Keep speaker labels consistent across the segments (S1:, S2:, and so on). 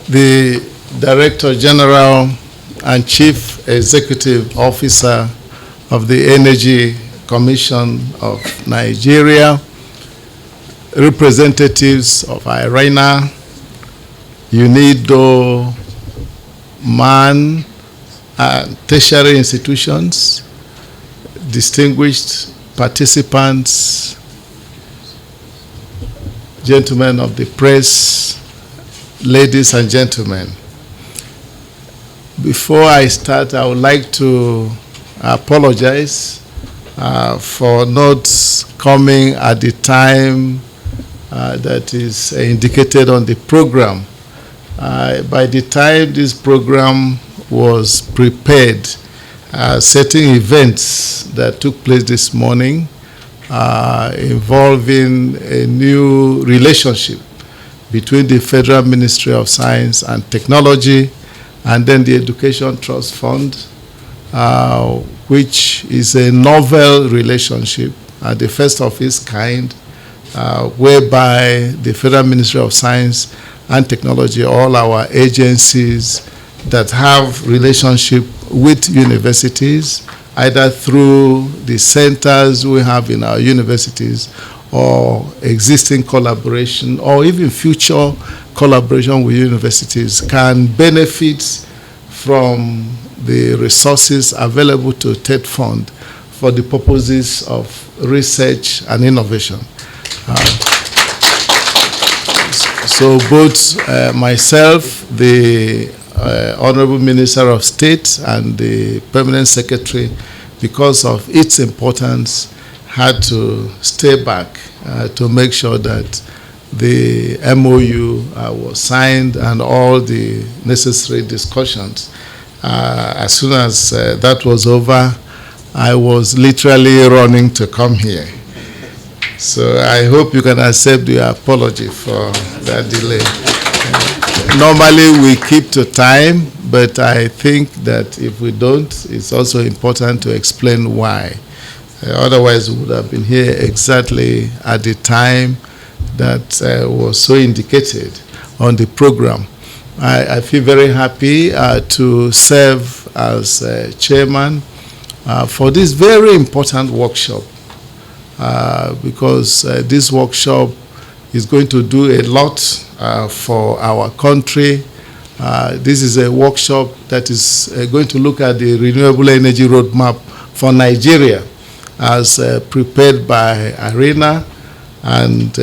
S1: the Director General and Chief Executive Officer of the Energy Commission of Nigeria, representatives of IRENA, UNIDO, MAN, and tertiary institutions, distinguished participants, gentlemen of the press, ladies and gentlemen. Before I start, I would like to apologize for not coming at the time that is indicated on the program. By the time this program was prepared, certain events that took place this morning involving a new relationship between the Federal Ministry of Science and Technology and then the Education Trust Fund, which is a novel relationship, the first of its kind, whereby the Federal Ministry of Science and Technology, all our agencies that have relationship with universities, either through the centers we have in our universities or existing collaboration or even future collaboration with universities, can benefit from the resources available to TED Fund for the purposes of research and innovation. So both myself, the Honorable Minister of State, and the Permanent Secretary, because of its importance, had to stay back to make sure that the MOU was signed and all the necessary discussions. As soon as that was over, I was literally running to come here. So I hope you can accept the apology for that delay. Normally we keep to time, but I think that if we don't, it's also important to explain why. Otherwise, we would have been here exactly at the time that was so indicated on the program. I feel very happy to serve as chairman for this very important workshop because this workshop is going to do a lot for our country. This is a workshop that is going to look at the renewable energy roadmap for Nigeria as prepared by IRENA, and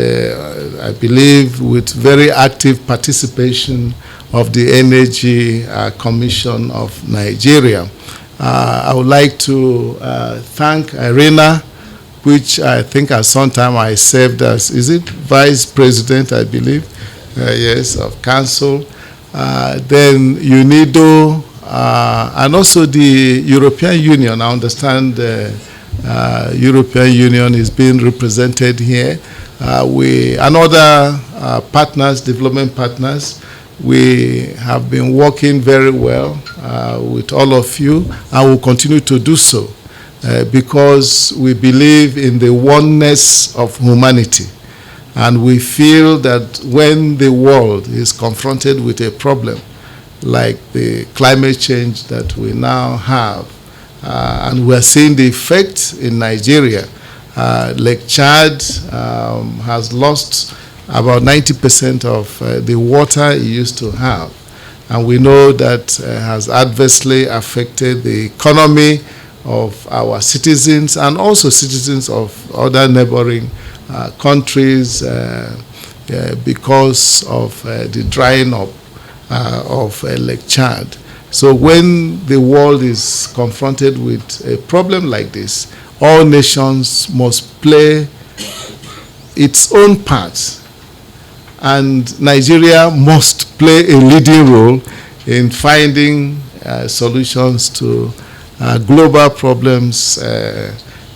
S1: I believe with very active participation of the Energy Commission of Nigeria. I would like to thank IRENA, which I think at some time I served as, is it Vice President, I believe, yes, of Council. Then UNIDO, and also the European Union. I understand the European Union is being represented here. And other partners, development partners, we have been working very well with all of you and will continue to do so because we believe in the oneness of humanity. And we feel that when the world is confronted with a problem like the climate change that we now have, and we're seeing the effect in Nigeria, Lake Chad has lost about 90% of the water it used to have. And we know that has adversely affected the economy of our citizens and also citizens of other neighboring countries because of the drying up of Lake Chad. So when the world is confronted with a problem like this, all nations must play its own part, and Nigeria must play a leading role in finding solutions to global problems,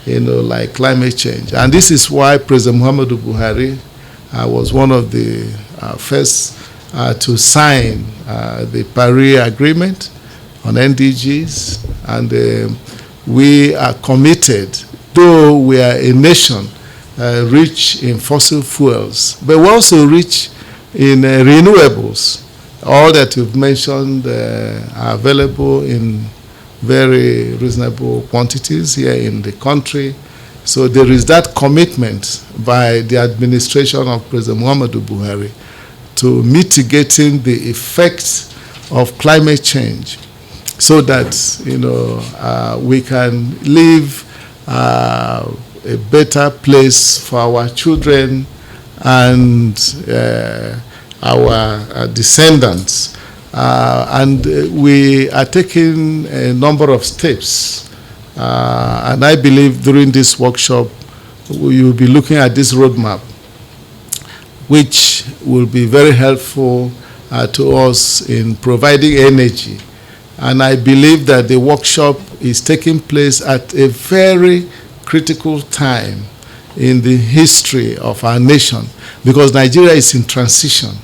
S1: like climate change. And this is why President Muhammadu Buhari was one of the first to sign the Paris Agreement on NDGs, and we are committed, though we are a nation rich in fossil fuels, but we're also rich in renewables, All that you've mentioned are available in very reasonable quantities here in the country. So there is that commitment by the administration of President Muhammadu Buhari to mitigating the effects of climate change, so that we can leave a better place for our children and our descendants. And we are taking a number of steps. And I believe during this workshop, we will be looking at this roadmap, which will be very helpful to us in providing energy. And I believe that the workshop is taking place at a very critical time in the history of our nation, because Nigeria is in transition.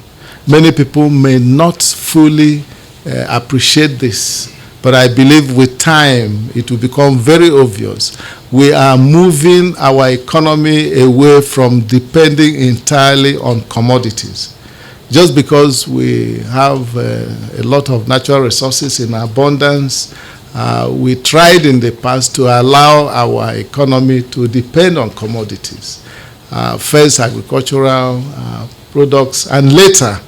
S1: Many people may not fully appreciate this, but I believe with time it will become very obvious. We are moving our economy away from depending entirely on commodities. Just because we have a lot of natural resources in abundance, we tried in the past to allow our economy to depend on commodities. First agricultural products, and later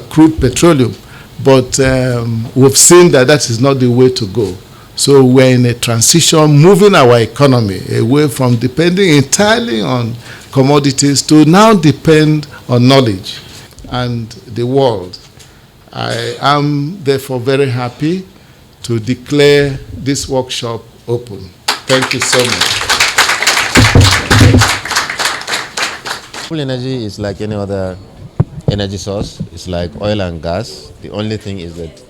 S1: crude petroleum. But we've seen that that is not the way to go. So we're in a transition, moving our economy away from depending entirely on commodities to now depend on knowledge and the world. I am therefore very happy to declare this workshop open. Thank you so much.
S2: Renewable energy is like any other energy source. It's like oil and gas. The only thing is that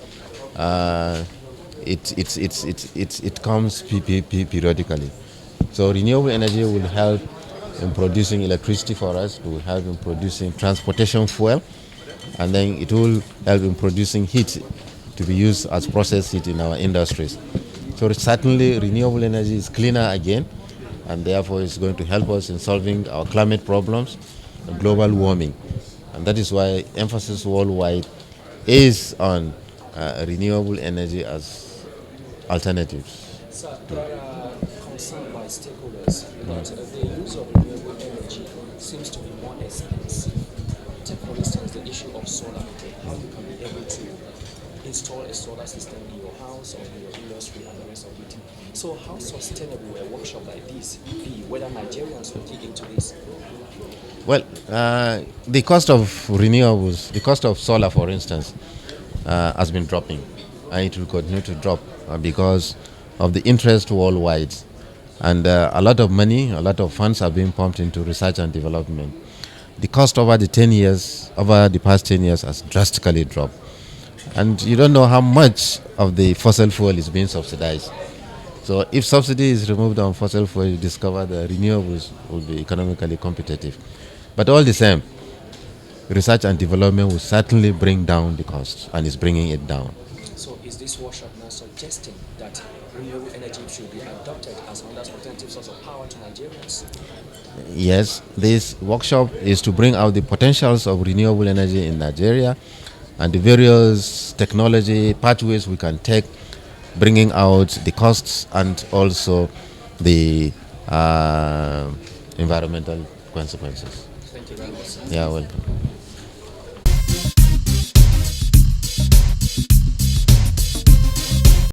S2: it comes periodically. So renewable energy will help in producing electricity for us. It will help in producing transportation fuel, and then it will help in producing heat to be used as process heat in our industries. So certainly renewable energy is cleaner again, and therefore it's going to help us in solving our climate problems and global warming. And that is why emphasis worldwide is on renewable energy as alternatives.
S3: Sir, there are concerns by stakeholders that the use of renewable energy seems to be more expensive. Take for instance the issue of solar, how you can be able to install a solar system in your house or in your industry and the rest of it. So how sustainable will a workshop like this be, whether Nigerians will dig into this?
S2: Well, the cost of renewables, the cost of solar, for instance, has been dropping, and it will continue to drop because of the interest worldwide. And a lot of money, a lot of funds are being pumped into research and development. The cost over the past 10 years has drastically dropped. And you don't know how much of the fossil fuel is being subsidized. So if subsidy is removed on fossil fuel, you discover that renewables will be economically competitive. But all the same, research and development will certainly bring down the cost, and is bringing it down.
S3: So is this workshop now suggesting that renewable energy should be adopted as another alternative source of power to Nigerians?
S2: Yes, this workshop is to bring out the potentials of renewable energy in Nigeria and the various technology pathways we can take, bringing out the costs and also the environmental consequences.
S3: Thank you very much, sir.
S2: Yeah, welcome.